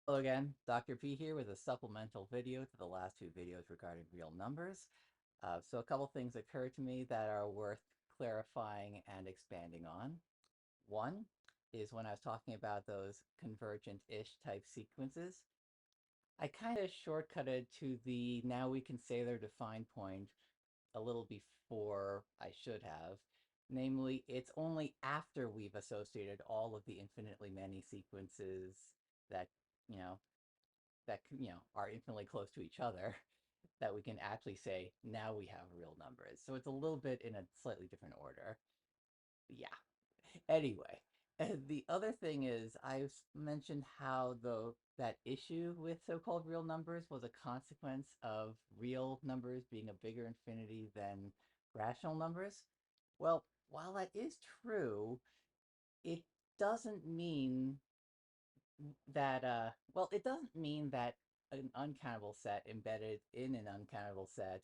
Hello again, Dr. P here with a supplemental video to the last two videos regarding real numbers. So a couple things occurred to me that are worth clarifying and expanding on. One is when I was talking about those convergent-ish type sequences, I kind of shortcutted to the now we can say their defined point a little before I should have. Namely, it's only after we've associated all of the infinitely many sequences that, you know, are infinitely close to each other that we can actually say now we have real numbers. So it's a little bit in a slightly different order. Yeah. Anyway, the other thing is I've mentioned how that issue with so-called real numbers was a consequence of real numbers being a bigger infinity than rational numbers. Well, while that is true, it doesn't mean it doesn't mean that an uncountable set embedded in an uncountable set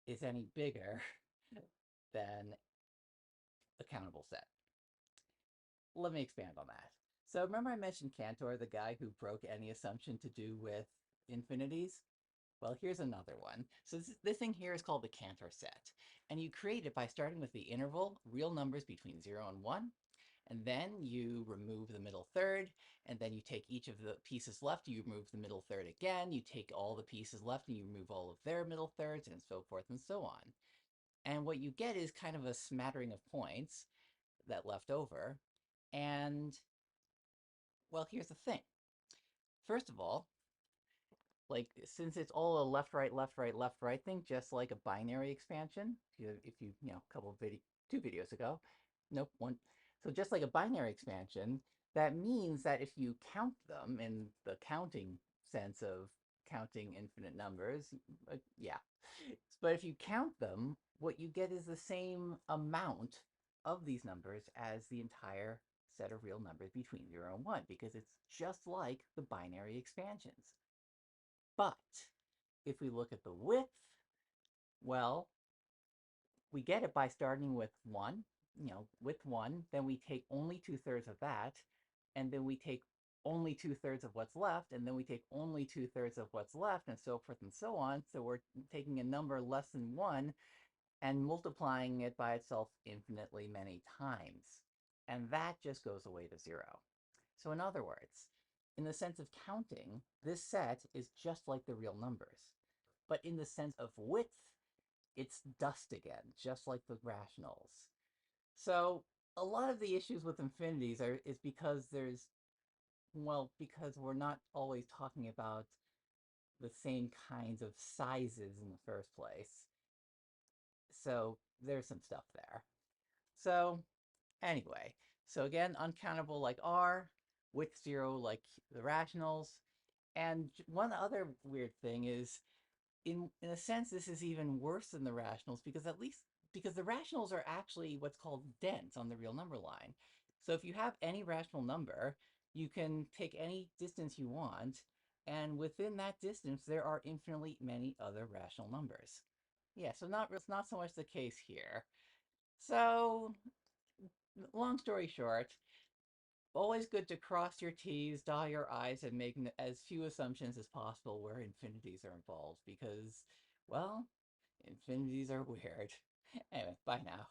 is any bigger than a countable set. Let me expand on that. So remember I mentioned Cantor, the guy who broke any assumption to do with infinities? Well, here's another one. So this thing here is called the Cantor set. And you create it by starting with the interval, real numbers between 0 and 1, and then you remove the middle third, and then you take each of the pieces left, you remove the middle third again, you take all the pieces left and you remove all of their middle thirds, and so forth and so on. And what you get is kind of a smattering of points that left over. And, well, here's the thing. First of all, like, since it's all a left, right, left, right, left, right thing, just like a binary expansion, a couple of 2 videos ago, nope, one. So just like a binary expansion, that means that if you count them in the counting sense of counting infinite numbers, yeah. But if you count them, what you get is the same amount of these numbers as the entire set of real numbers between 0 and 1, because it's just like the binary expansions. But if we look at the width, well, we get it by starting with 1, with 1, then we take only 2/3 of that, and then we take only 2/3 of what's left, and then we take only 2/3 of what's left, and so forth and so on. So we're taking a number less than 1 and multiplying it by itself infinitely many times. And that just goes away to 0. So in other words, in the sense of counting, this set is just like the real numbers. But in the sense of width, it's dust again, just like the rationals. So a lot of the issues with infinities is because because we're not always talking about the same kinds of sizes in the first place. So there's some stuff there. So anyway, so again, uncountable like R, width 0 like the rationals. And one other weird thing is, in a sense, this is even worse than the rationals because the rationals are actually what's called dense on the real number line. So if you have any rational number, you can take any distance you want, and within that distance, there are infinitely many other rational numbers. Yeah, so it's not so much the case here. So, long story short, always good to cross your T's, dot your I's, and make as few assumptions as possible where infinities are involved because, well, infinities are weird. Anyway, bye now.